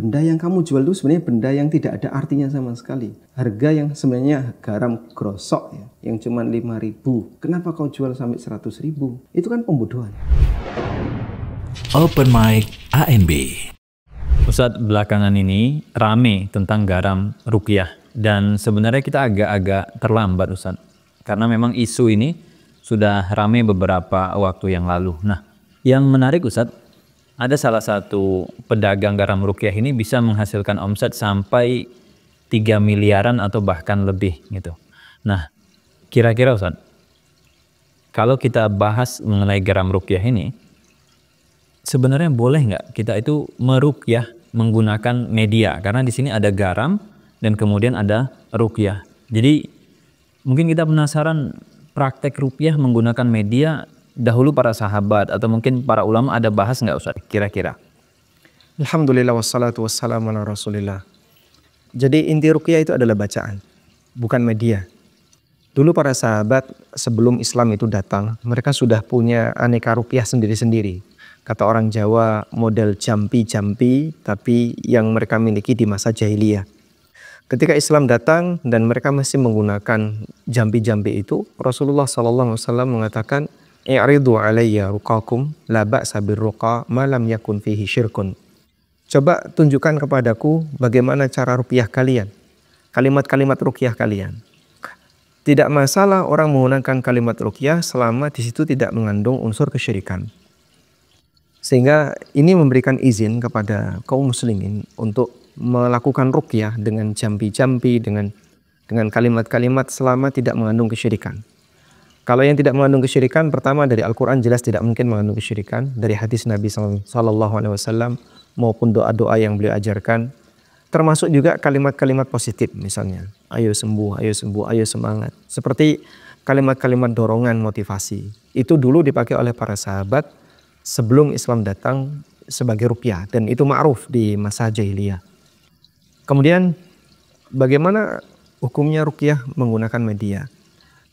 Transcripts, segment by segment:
benda yang kamu jual itu sebenarnya benda yang tidak ada artinya sama sekali. Harga yang sebenarnya garam grosok ya, yang cuma 5.000. Kenapa kau jual sampai 100.000? Itu kan pembodohan. Open Mic ANB. Ustadz, belakangan ini rame tentang garam ruqyah. Dan sebenarnya kita agak-agak terlambat Ustadz. Karena memang isu ini sudah rame beberapa waktu yang lalu. Nah, yang menarik Ustadz, ada salah satu pedagang garam ruqyah ini bisa menghasilkan omset sampai 3 miliaran atau bahkan lebih gitu. Nah, kira-kira Ustadz, kalau kita bahas mengenai garam ruqyah ini, sebenarnya boleh nggak kita itu meruqyah menggunakan media? Karena di sini ada garam dan kemudian ada ruqyah. Jadi mungkin kita penasaran praktek ruqyah menggunakan media. Dahulu para sahabat atau mungkin para ulama ada bahas nggak Ustaz kira-kira? Alhamdulillah wassalatu wassalamu ala rasulillah. Jadi inti ruqyah itu adalah bacaan, bukan media. Dulu para sahabat sebelum Islam itu datang, mereka sudah punya aneka ruqyah sendiri-sendiri. Kata orang Jawa model jampi-jampi tapi yang mereka miliki di masa jahiliyah. Ketika Islam datang dan mereka masih menggunakan jampi-jampi itu, Rasulullah SAW mengatakan, "I'ridu alayya ruqakum la ba'sa birruqa ma lam yakun fihi syirkun." Coba tunjukkan kepadaku bagaimana cara ruqyah kalian. Kalimat-kalimat ruqyah kalian. Tidak masalah orang menggunakan kalimat ruqyah selama di situ tidak mengandung unsur kesyirikan. Sehingga ini memberikan izin kepada kaum muslimin untuk melakukan ruqyah dengan jampi-jampi, dengan kalimat-kalimat selama tidak mengandung kesyirikan. Kalau yang tidak mengandung kesyirikan, pertama dari Al-Quran jelas tidak mungkin mengandung kesyirikan. Dari hadis Nabi SAW maupun doa-doa yang beliau ajarkan. Termasuk juga kalimat-kalimat positif misalnya. Ayo sembuh, ayo sembuh, ayo semangat. Seperti kalimat-kalimat dorongan motivasi. Itu dulu dipakai oleh para sahabat sebelum Islam datang sebagai ruqyah. Dan itu ma'ruf di masa jahiliyah. Kemudian bagaimana hukumnya ruqyah menggunakan media?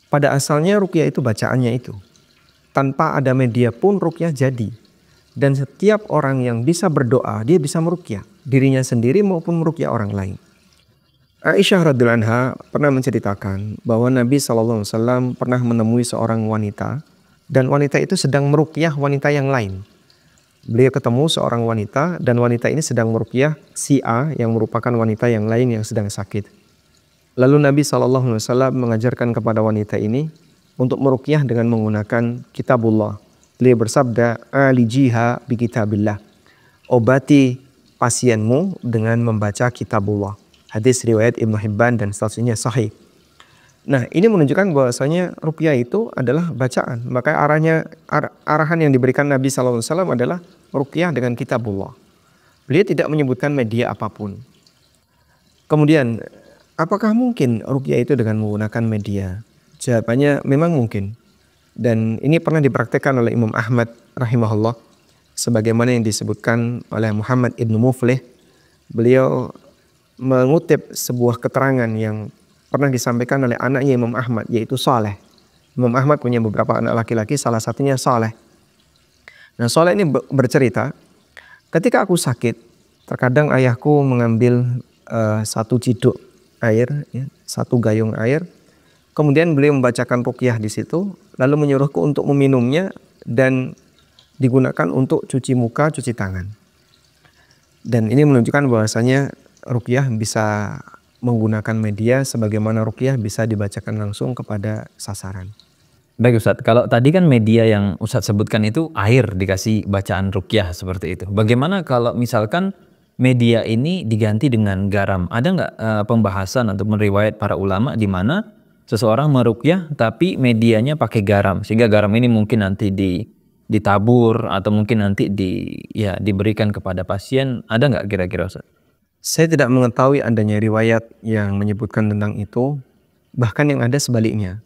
Pada asalnya ruqyah itu bacaannya itu. Tanpa ada media pun ruqyah jadi. Dan setiap orang yang bisa berdoa, dia bisa meruqyah. Dirinya sendiri maupun meruqyah orang lain. Aisyah radhiyallahu anha pernah menceritakan bahwa Nabi SAW pernah menemui seorang wanita. Dan wanita itu sedang meruqyah wanita yang lain. Beliau ketemu seorang wanita dan wanita ini sedang meruqyah si A yang merupakan wanita yang lain yang sedang sakit. Lalu Nabi SAW mengajarkan kepada wanita ini untuk meruqyah dengan menggunakan kitabullah. Beliau bersabda, "Alijiha bi kitabillah." Obati pasienmu dengan membaca kitabullah. Hadis riwayat Ibnu Hibban dan seterusnya sahih. Nah, ini menunjukkan bahwasanya ruqyah itu adalah bacaan. Maka arahan yang diberikan Nabi SAW adalah ruqyah dengan kitabullah. Beliau tidak menyebutkan media apapun. Kemudian, apakah mungkin ruqyah itu dengan menggunakan media? Jawabannya memang mungkin. Dan ini pernah dipraktekkan oleh Imam Ahmad rahimahullah. Sebagaimana yang disebutkan oleh Muhammad ibnu Muflih. Beliau mengutip sebuah keterangan yang pernah disampaikan oleh anaknya Imam Ahmad, yaitu Saleh. Imam Ahmad punya beberapa anak laki-laki, salah satunya Saleh. Nah, Saleh ini bercerita, ketika aku sakit, terkadang ayahku mengambil satu ciduk air, ya, satu gayung air. Kemudian beliau membacakan ruqyah di situ, lalu menyuruhku untuk meminumnya dan digunakan untuk cuci muka, cuci tangan. Dan ini menunjukkan bahwasanya ruqyah bisa menggunakan media sebagaimana ruqyah bisa dibacakan langsung kepada sasaran. Baik Ustadz, kalau tadi kan media yang Ustadz sebutkan itu air dikasih bacaan ruqyah seperti itu. Bagaimana kalau misalkan media ini diganti dengan garam? Ada nggak pembahasan atau riwayat para ulama di mana seseorang meruqyah tapi medianya pakai garam, sehingga garam ini mungkin nanti ditabur atau mungkin nanti diberikan kepada pasien? Ada nggak kira-kira Ustaz? Saya tidak mengetahui adanya riwayat yang menyebutkan tentang itu. Bahkan yang ada sebaliknya.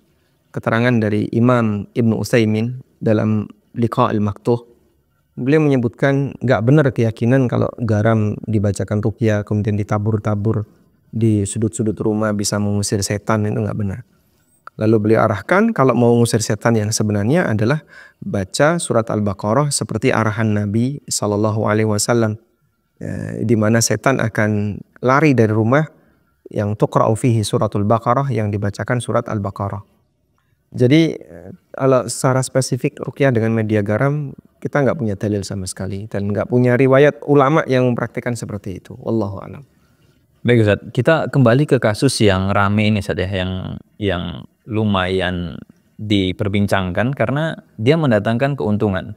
Keterangan dari Imam Ibnu Utsaimin dalam Liqa al-Maktuh, beliau menyebutkan nggak benar keyakinan kalau garam dibacakan ruqyah kemudian ditabur-tabur di sudut-sudut rumah bisa mengusir setan, itu nggak benar. Lalu beliau arahkan kalau mau mengusir setan yang sebenarnya adalah baca surat Al-Baqarah seperti arahan Nabi SAW. di mana setan akan lari dari rumah yang tuqra'u fihi suratul Baqarah, yang dibacakan surat Al-Baqarah. Jadi kalau secara spesifik ruqyah dengan media garam, kita nggak punya dalil sama sekali dan nggak punya riwayat ulama yang mempraktikkan seperti itu. Wallahu a'lam. Baik Ustaz, kita kembali ke kasus yang rame ini Ustaz ya, yang lumayan diperbincangkan karena dia mendatangkan keuntungan.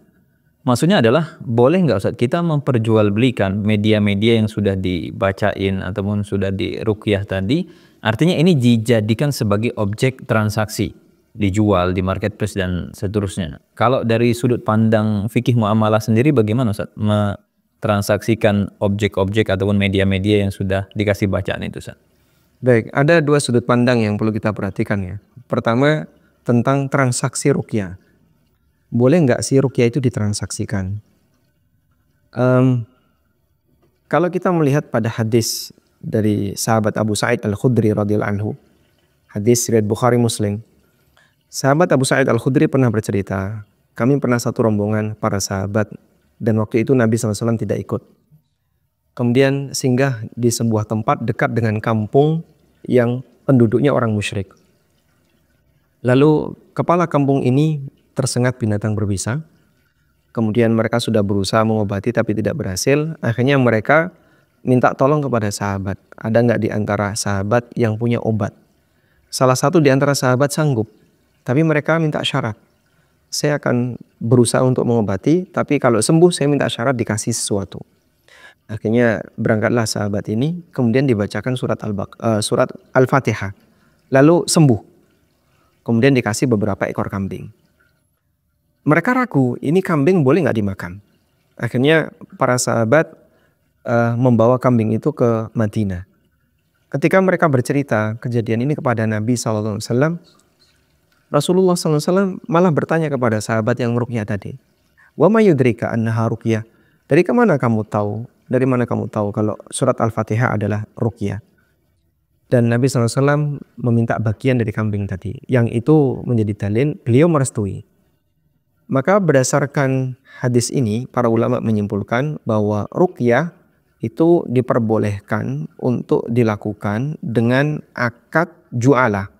Maksudnya adalah boleh nggak Ustaz kita memperjualbelikan media-media yang sudah dibacain ataupun sudah diruqyah tadi, artinya ini dijadikan sebagai objek transaksi, dijual di marketplace dan seterusnya. Kalau dari sudut pandang fikih muamalah sendiri bagaimana Ustaz mentransaksikan objek-objek ataupun media-media yang sudah dikasih bacaan itu Ustaz? Baik, ada dua sudut pandang yang perlu kita perhatikan ya. Pertama, tentang transaksi ruqyah. Boleh nggak sih ruqyah itu ditransaksikan? Kalau kita melihat pada hadis dari sahabat Abu Sa'id Al-Khudri radhiyallahu anhu, hadis riwayat Bukhari Muslim, sahabat Abu Sa'id Al-Khudri pernah bercerita, kami pernah satu rombongan para sahabat dan waktu itu Nabi SAW tidak ikut. Kemudian singgah di sebuah tempat dekat dengan kampung yang penduduknya orang musyrik. Lalu kepala kampung ini tersengat binatang berbisa. Kemudian mereka sudah berusaha mengobati tapi tidak berhasil. Akhirnya mereka minta tolong kepada sahabat. Ada nggak di antara sahabat yang punya obat? Salah satu di antara sahabat sanggup. Tapi mereka minta syarat. Saya akan berusaha untuk mengobati, tapi kalau sembuh saya minta syarat dikasih sesuatu. Akhirnya berangkatlah sahabat ini, kemudian dibacakan surat Al-Fatihah. Lalu sembuh. Kemudian dikasih beberapa ekor kambing. Mereka ragu, ini kambing boleh nggak dimakan? Akhirnya para sahabat membawa kambing itu ke Madinah. Ketika mereka bercerita kejadian ini kepada Nabi SAW, Rasulullah SAW malah bertanya kepada sahabat yang meruqyah tadi, "Wa ma yudrika annaha ruqyah?" Dari mana kamu tahu? Dari mana kamu tahu kalau surat Al-Fatihah adalah ruqyah? Dan Nabi SAW meminta bagian dari kambing tadi. Yang itu menjadi dalil beliau merestui. Maka berdasarkan hadis ini, para ulama menyimpulkan bahwa ruqyah itu diperbolehkan untuk dilakukan dengan akad ju'alah.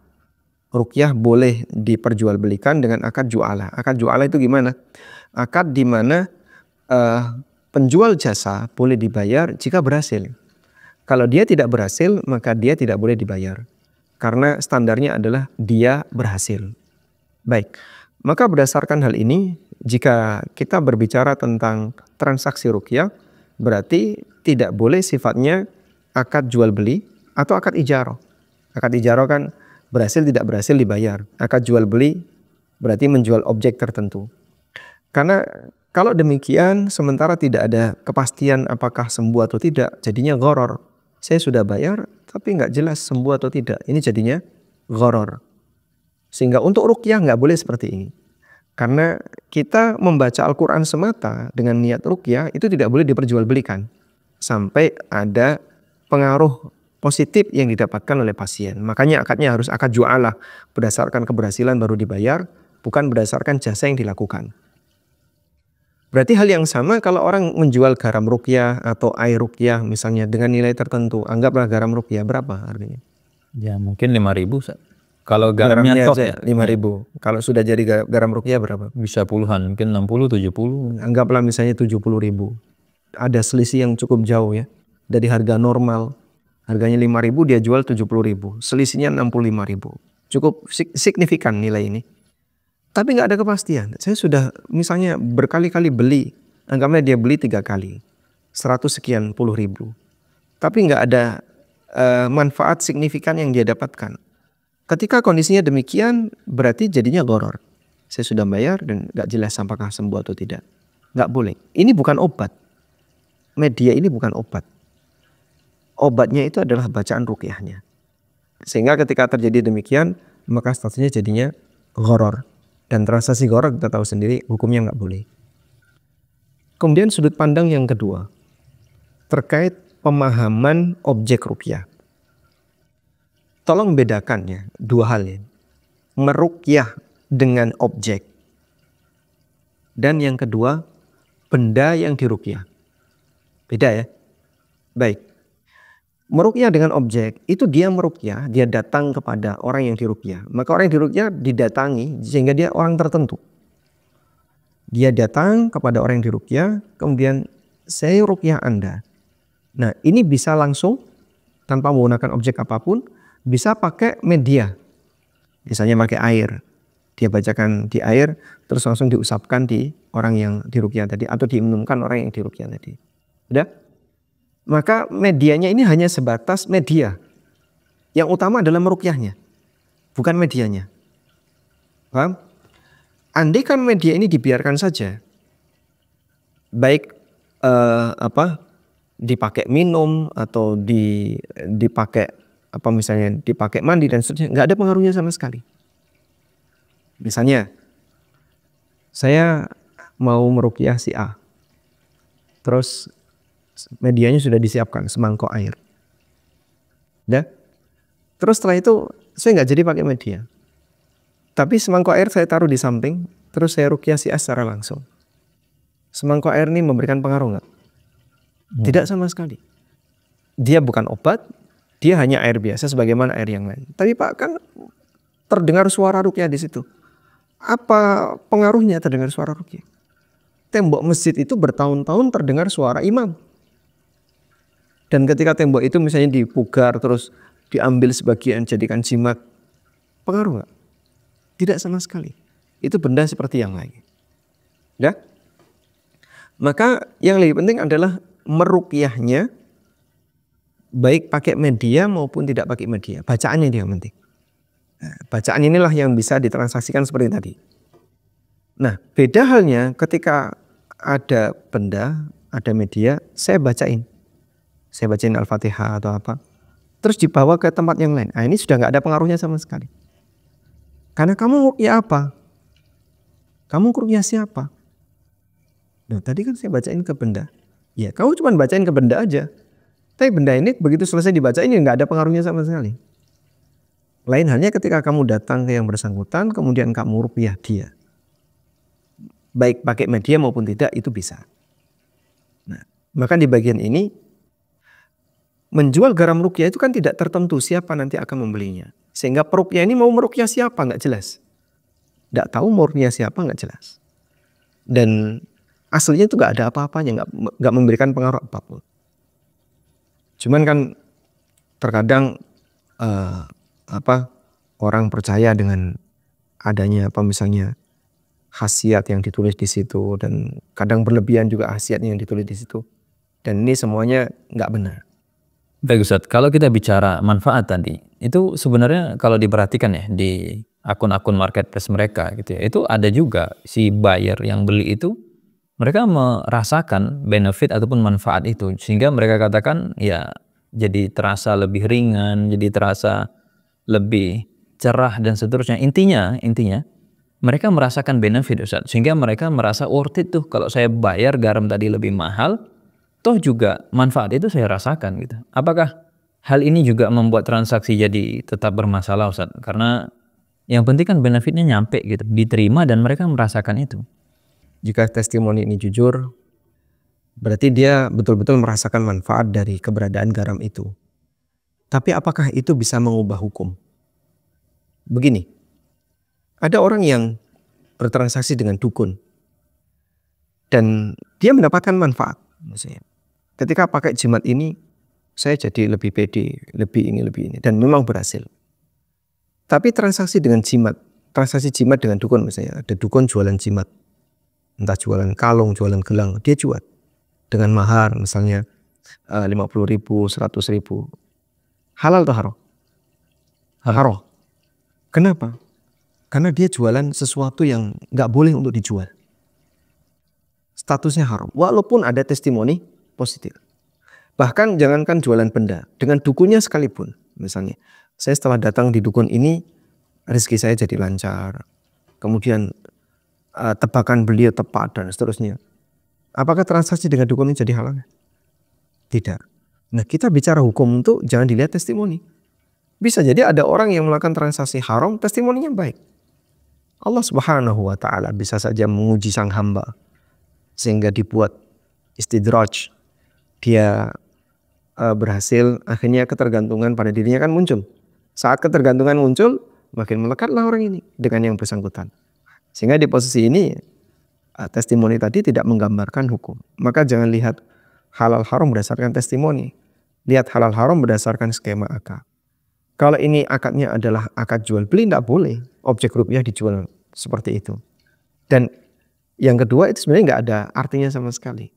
Ruqyah boleh diperjualbelikan dengan akad ju'alah. Akad ju'alah itu gimana? Akad di mana penjual jasa boleh dibayar jika berhasil. Kalau dia tidak berhasil, maka dia tidak boleh dibayar. Karena standarnya adalah dia berhasil. Baik. Maka berdasarkan hal ini, jika kita berbicara tentang transaksi ruqyah, berarti tidak boleh sifatnya akad jual beli atau akad ijarah. Akad ijarah kan berhasil tidak berhasil dibayar. Akad jual beli berarti menjual objek tertentu. Karena kalau demikian, sementara tidak ada kepastian apakah sembuh atau tidak, jadinya gharar. Saya sudah bayar, tapi nggak jelas sembuh atau tidak. Ini jadinya gharar. Sehingga untuk ruqyah nggak boleh seperti ini. Karena kita membaca Al-Quran semata dengan niat ruqyah itu tidak boleh diperjualbelikan. Sampai ada pengaruh positif yang didapatkan oleh pasien. Makanya akadnya harus akad ju'alah. Berdasarkan keberhasilan baru dibayar, bukan berdasarkan jasa yang dilakukan. Berarti hal yang sama kalau orang menjual garam ruqyah atau air ruqyah misalnya dengan nilai tertentu. Anggaplah garam ruqyah berapa harganya? Ya mungkin 5.000 Ustaz. Kalau garamnya tok ya 5.000. Kalau sudah jadi garam ruqyah berapa? Bisa puluhan, mungkin 60, 70. Anggaplah misalnya 70.000. Ada selisih yang cukup jauh ya. Dari harga normal, harganya 5.000 dia jual 70.000. Selisihnya 65.000. Cukup signifikan nilai ini. Tapi nggak ada kepastian. Saya sudah misalnya berkali-kali beli. Anggapnya dia beli 3 kali. 100 sekian puluh ribu. Tapi nggak ada manfaat signifikan yang dia dapatkan. Ketika kondisinya demikian, berarti jadinya gharar. Saya sudah bayar dan nggak jelas apakah sembuh atau tidak. Nggak boleh. Ini bukan obat. Media ini bukan obat. Obatnya itu adalah bacaan ruqyahnya. Sehingga ketika terjadi demikian, maka statusnya jadinya gharar. Dan transaksi gharar kita tahu sendiri hukumnya nggak boleh. Kemudian sudut pandang yang kedua, terkait pemahaman objek ruqyah. Tolong bedakan ya, dua hal ya. Meruqyah dengan objek. Dan yang kedua, benda yang diruqyah. Beda ya. Baik. Meruqyah dengan objek itu dia meruqyah, dia datang kepada orang yang diruqyah. Maka orang yang diruqyah didatangi sehingga dia orang tertentu. Dia datang kepada orang yang diruqyah, kemudian saya ruqyah Anda. Nah, ini bisa langsung tanpa menggunakan objek apapun, bisa pakai media. Misalnya pakai air. Dia bacakan di air terus langsung diusapkan di orang yang diruqyah tadi atau diminumkan orang yang diruqyah tadi. Udah? Maka medianya ini hanya sebatas media. Yang utama adalah meruqyahnya, bukan medianya. Paham? Andai kan media ini dibiarkan saja, baik dipakai minum atau dipakai misalnya dipakai mandi dan seterusnya, nggak ada pengaruhnya sama sekali. Misalnya, saya mau meruqyah si A, terus medianya sudah disiapkan semangkok air. Udah? Terus setelah itu saya nggak jadi pakai media. Tapi semangkok air saya taruh di samping, terus saya ruqyah si A secara langsung. Semangkok air ini memberikan pengaruh nggak? Tidak sama sekali. Dia bukan obat, dia hanya air biasa sebagaimana air yang lain. Tapi Pak, kan terdengar suara ruqyah di situ. Apa pengaruhnya terdengar suara ruqyah? Tembok masjid itu bertahun-tahun terdengar suara imam. Dan ketika tembok itu misalnya dipugar terus diambil sebagian jadikan jimat, pengaruh nggak? Tidak sama sekali. Itu benda seperti yang lain. Ya? Maka yang lebih penting adalah meruqyahnya baik pakai media maupun tidak pakai media. Bacaannya yang penting. Nah, bacaan inilah yang bisa ditransaksikan seperti tadi. Nah, beda halnya ketika ada benda, ada media, saya bacain. Saya bacain Al-Fatihah atau apa. Terus dibawa ke tempat yang lain. Nah, ini sudah nggak ada pengaruhnya sama sekali. Karena kamu ruqyah apa? Kamu ruqyah siapa? Nah, tadi kan saya bacain ke benda. Ya, kamu cuma bacain ke benda aja. Tapi benda ini begitu selesai dibacain, nggak ada pengaruhnya sama sekali. Lain halnya ketika kamu datang ke yang bersangkutan, kemudian kamu ruqyah dia. Baik pakai media maupun tidak, itu bisa. Nah, maka di bagian ini, menjual garam ruqyah itu kan tidak tertentu siapa nanti akan membelinya. Sehingga peruqyah ini mau meruqyah siapa nggak jelas. Nggak tahu mau meruqyah siapa nggak jelas. Dan aslinya itu nggak ada apa-apanya, nggak memberikan pengaruh apapun. Cuman kan terkadang orang percaya dengan adanya misalnya khasiat yang ditulis di situ, dan kadang berlebihan juga khasiat yang ditulis di situ. Dan ini semuanya nggak benar. Baik Ustadz, kalau kita bicara manfaat tadi, itu sebenarnya kalau diperhatikan ya di akun-akun marketplace mereka gitu ya, itu ada juga si buyer yang beli itu, mereka merasakan benefit ataupun manfaat itu, sehingga mereka katakan ya jadi terasa lebih ringan, jadi terasa lebih cerah dan seterusnya. Intinya mereka merasakan benefit Ustadz, sehingga mereka merasa worth it tuh kalau saya bayar garam tadi lebih mahal, toh juga manfaat itu saya rasakan gitu. Apakah hal ini juga membuat transaksi jadi tetap bermasalah Ustadz? Karena yang penting kan benefitnya nyampe gitu, diterima dan mereka merasakan itu. Jika testimoni ini jujur, berarti dia betul-betul merasakan manfaat dari keberadaan garam itu. Tapi apakah itu bisa mengubah hukum? Begini, ada orang yang bertransaksi dengan dukun dan dia mendapatkan manfaat. Misalnya, ketika pakai jimat ini, saya jadi lebih pede, lebih ini, dan memang berhasil. Tapi transaksi dengan jimat, transaksi jimat dengan dukun misalnya, ada dukun jualan jimat, entah jualan kalung, jualan gelang, dia jual dengan mahar misalnya 50.000, 100.000. Halal atau haram? Haram. Kenapa? Karena dia jualan sesuatu yang nggak boleh untuk dijual. Statusnya haram, walaupun ada testimoni positif. Bahkan jangankan jualan benda, dengan dukunnya sekalipun. Misalnya, saya setelah datang di dukun ini, rezeki saya jadi lancar. Kemudian tebakan beliau tepat dan seterusnya. Apakah transaksi dengan dukun ini jadi halal? Tidak. Nah, kita bicara hukum itu jangan dilihat testimoni. Bisa jadi ada orang yang melakukan transaksi haram, testimoninya baik. Allah Subhanahu wa Ta'ala bisa saja menguji sang hamba sehingga dibuat istidraj, dia berhasil, akhirnya ketergantungan pada dirinya kan muncul. Saat ketergantungan muncul, makin melekatlah orang ini dengan yang bersangkutan. Sehingga di posisi ini testimoni tadi tidak menggambarkan hukum. Maka jangan lihat halal haram berdasarkan testimoni. Lihat halal haram berdasarkan skema akad. Kalau ini akadnya adalah akad jual beli, tidak boleh objek rupiah dijual seperti itu. Dan yang kedua itu sebenarnya nggak ada artinya sama sekali.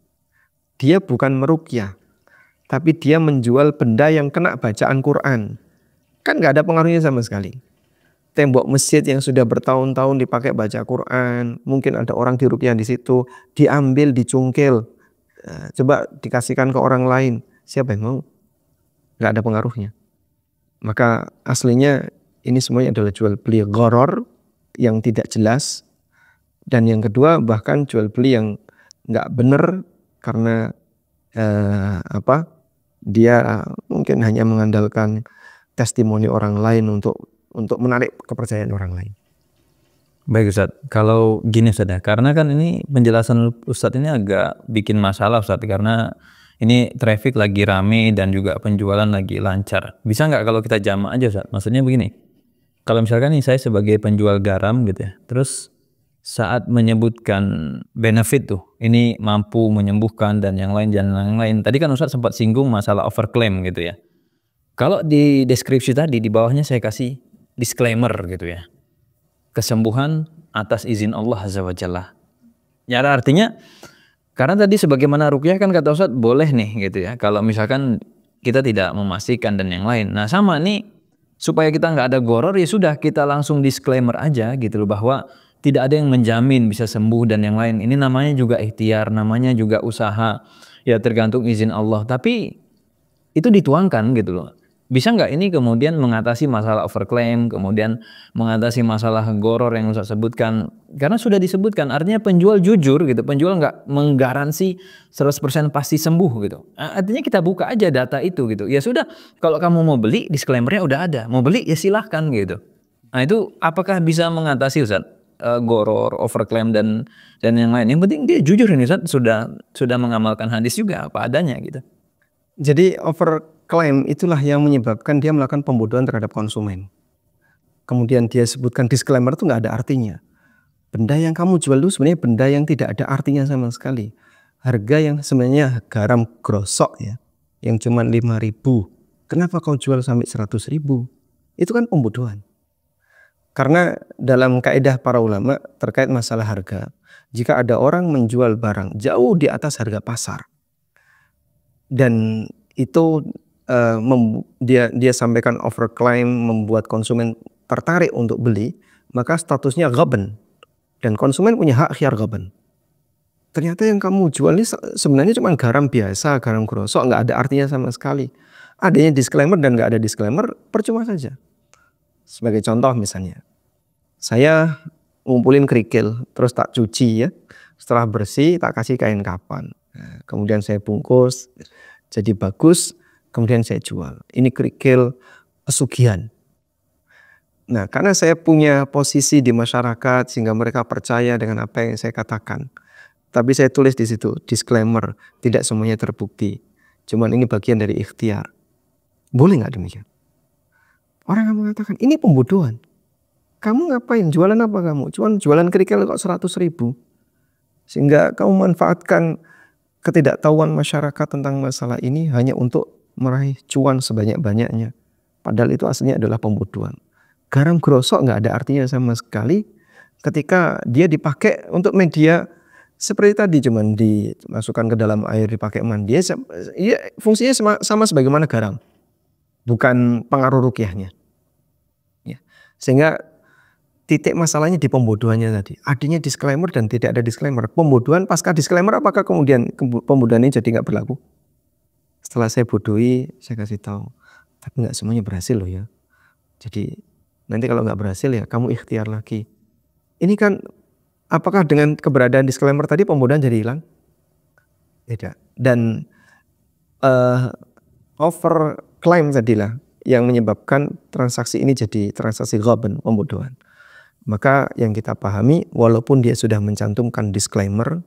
Dia bukan meruqyah, tapi dia menjual benda yang kena bacaan Quran. Kan nggak ada pengaruhnya sama sekali. Tembok masjid yang sudah bertahun-tahun dipakai baca Quran, mungkin ada orang diruqyah di situ, diambil, dicungkil, coba dikasihkan ke orang lain, siapa yang mau? Nggak ada pengaruhnya. Maka aslinya ini semuanya adalah jual beli gharar yang tidak jelas. Dan yang kedua bahkan jual beli yang nggak benar karena dia mungkin hanya mengandalkan testimoni orang lain untuk menarik kepercayaan orang lain. Baik Ustadz, kalau gini Ustadz ya, karena kan ini penjelasan Ustadz ini agak bikin masalah Ustadz, karena ini traffic lagi rame dan juga penjualan lagi lancar. Bisa nggak kalau kita jamak aja Ustadz? Maksudnya begini, kalau misalkan nih saya sebagai penjual garam gitu ya, terus saat menyebutkan benefit tuh, ini mampu menyembuhkan dan yang lain. Tadi kan Ustadz sempat singgung masalah overclaim gitu ya. Kalau di deskripsi tadi di bawahnya saya kasih disclaimer gitu ya. Kesembuhan atas izin Allah Azza wa Jalla. Ya artinya karena tadi sebagaimana ruqyah kan kata Ustadz boleh nih gitu ya. Kalau misalkan kita tidak memastikan dan yang lain. Nah sama nih supaya kita nggak ada gharar ya sudah kita langsung disclaimer aja gitu loh, bahwa tidak ada yang menjamin bisa sembuh dan yang lain. Ini namanya juga ikhtiar, namanya juga usaha. Ya tergantung izin Allah. Tapi itu dituangkan gitu loh. Bisa nggak ini kemudian mengatasi masalah overclaim, kemudian mengatasi masalah gharar yang Ustaz sebutkan? Karena sudah disebutkan, artinya penjual jujur gitu, penjual nggak menggaransi 100% pasti sembuh gitu. Artinya kita buka aja data itu gitu. Ya sudah, kalau kamu mau beli, disclaimer-nya udah ada. Mau beli ya silahkan gitu. Nah itu apakah bisa mengatasi Ustaz? Gharar, overclaim dan yang lain. Yang penting dia jujur ini Ustaz, sudah mengamalkan hadis juga apa adanya gitu. Jadi overclaim itulah yang menyebabkan dia melakukan pembodohan terhadap konsumen. Kemudian dia sebutkan disclaimer itu nggak ada artinya. Benda yang kamu jual itu sebenarnya benda yang tidak ada artinya sama sekali. Harga yang sebenarnya garam grosok ya, yang cuma 5.000. Kenapa kau jual sampai 100.000? Itu kan pembodohan. Karena dalam kaidah para ulama terkait masalah harga, jika ada orang menjual barang jauh di atas harga pasar, dan itu dia sampaikan overclaim, membuat konsumen tertarik untuk beli, maka statusnya ghaban dan konsumen punya hak khiyar ghaban. Ternyata yang kamu jual ini sebenarnya cuma garam biasa, garam grosok, nggak ada artinya sama sekali. Adanya disclaimer dan nggak ada disclaimer percuma saja. Sebagai contoh misalnya, saya ngumpulin kerikil terus tak cuci ya, setelah bersih tak kasih kain kapan. Nah, kemudian saya bungkus jadi bagus, kemudian saya jual. Ini kerikil pesugihan. Nah, karena saya punya posisi di masyarakat sehingga mereka percaya dengan apa yang saya katakan. Tapi saya tulis di situ disclaimer, tidak semuanya terbukti. Cuman ini bagian dari ikhtiar. Boleh nggak demikian? Orang akan mengatakan ini pembodohan. Kamu ngapain? Jualan apa kamu? Cuman jualan kerikil kok 100.000. Sehingga kamu manfaatkan ketidaktahuan masyarakat tentang masalah ini hanya untuk meraih cuan sebanyak-banyaknya. Padahal itu aslinya adalah pembodohan. Garam grosok nggak ada artinya sama sekali ketika dia dipakai untuk media seperti tadi, cuman dimasukkan ke dalam air dipakai mandi. Ya, fungsinya sama sebagaimana garam, bukan pengaruh ruqyahnya. Ya. Sehingga titik masalahnya di pembodohannya tadi. Adanya disclaimer dan tidak ada disclaimer. Pembodohan pasca disclaimer, apakah kemudian pembodohan ini jadi nggak berlaku? Setelah saya bodohi, saya kasih tahu. Tapi nggak semuanya berhasil loh ya. Jadi nanti kalau nggak berhasil ya kamu ikhtiar lagi. Ini kan apakah dengan keberadaan disclaimer tadi pembodohan jadi hilang? Tidak. Dan overclaim tadilah yang menyebabkan transaksi ini jadi transaksi ghaban, pembodohan. Maka yang kita pahami, walaupun dia sudah mencantumkan disclaimer,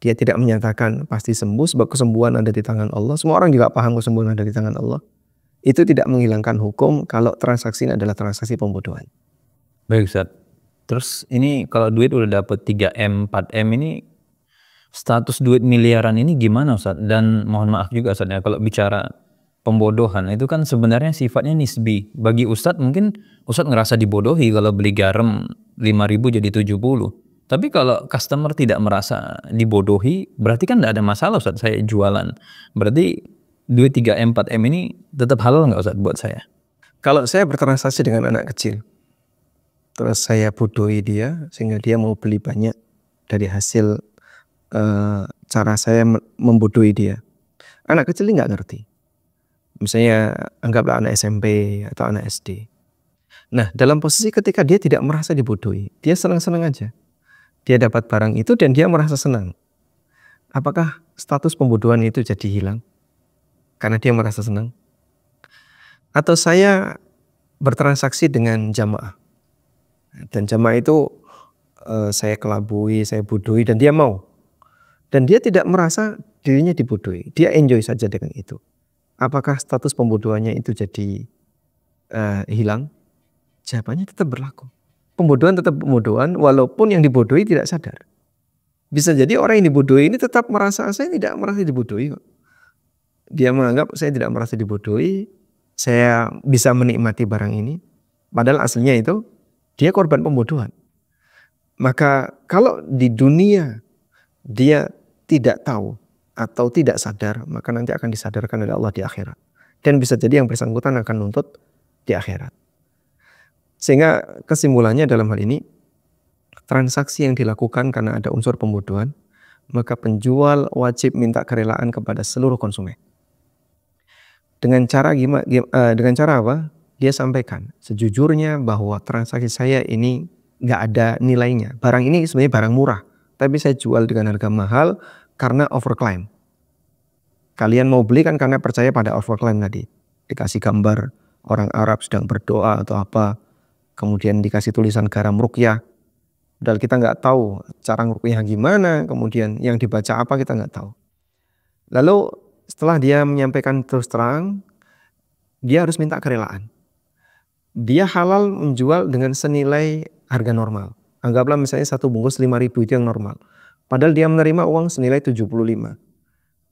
Dia tidak menyatakan pasti sembuh sebab kesembuhan ada di tangan Allah. Semua orang juga paham kesembuhan ada di tangan Allah. Itu tidak menghilangkan hukum kalau transaksi ini adalah transaksi pembodohan. Baik Ustaz. Terus ini kalau duit udah dapet 3M, 4M ini status duit miliaran ini gimana Ustaz? Dan mohon maaf juga Ustaz ya, kalau bicara pembodohan itu kan sebenarnya sifatnya nisbi. Bagi Ustadz mungkin Ustadz ngerasa dibodohi kalau beli garam 5.000 jadi 70. Tapi kalau customer tidak merasa dibodohi, berarti kan tidak ada masalah Ustadz saya jualan. Berarti duit 3M, 4M ini tetap halal nggak Ustadz buat saya? Kalau saya bertransaksi dengan anak kecil, terus saya bodohi dia sehingga dia mau beli banyak dari hasil cara saya membodohi dia. Anak kecil ini nggak ngerti. Misalnya anggaplah anak SMP atau anak SD. Nah, dalam posisi ketika dia tidak merasa dibodohi, dia senang-senang aja. Dia dapat barang itu dan dia merasa senang. Apakah status pembodohan itu jadi hilang? Karena dia merasa senang. Atau saya bertransaksi dengan jamaah. Dan jamaah itu saya kelabui, saya bodohi dan dia mau. Dan dia tidak merasa dirinya dibodohi. Dia enjoy saja dengan itu. Apakah status pembodohannya itu jadi hilang? Jawabannya tetap berlaku. Pembodohan tetap pembodohan walaupun yang dibodohi tidak sadar. Bisa jadi orang yang dibodohi ini tetap merasa saya tidak merasa dibodohi kok. Dia menganggap saya tidak merasa dibodohi, saya bisa menikmati barang ini. Padahal aslinya itu dia korban pembodohan. Maka kalau di dunia dia tidak tahu atau tidak sadar, maka nanti akan disadarkan oleh Allah di akhirat. Dan bisa jadi yang bersangkutan akan nuntut di akhirat. Sehingga kesimpulannya dalam hal ini, transaksi yang dilakukan karena ada unsur pembodohan, maka penjual wajib minta kerelaan kepada seluruh konsumen. Dengan cara apa? Dia sampaikan sejujurnya bahwa transaksi saya ini nggak ada nilainya. Barang ini sebenarnya barang murah, tapi saya jual dengan harga mahal karena overclaim. Kalian mau beli kan karena percaya pada overclaim tadi. Dikasih gambar orang Arab sedang berdoa atau apa. Kemudian dikasih tulisan garam ruqyah. Padahal kita nggak tahu cara ruqyah gimana. Kemudian yang dibaca apa kita nggak tahu. Lalu setelah dia menyampaikan terus terang, dia harus minta kerelaan. Dia halal menjual dengan senilai harga normal. Anggaplah misalnya satu bungkus 5.000 itu yang normal. Padahal dia menerima uang senilai 75.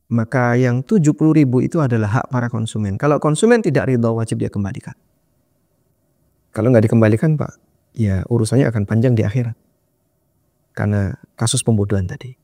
Maka yang 70.000 itu adalah hak para konsumen. Kalau konsumen tidak ridho, wajib dia kembalikan. Kalau nggak dikembalikan Pak, ya urusannya akan panjang di akhirat. Karena kasus pembodohan tadi.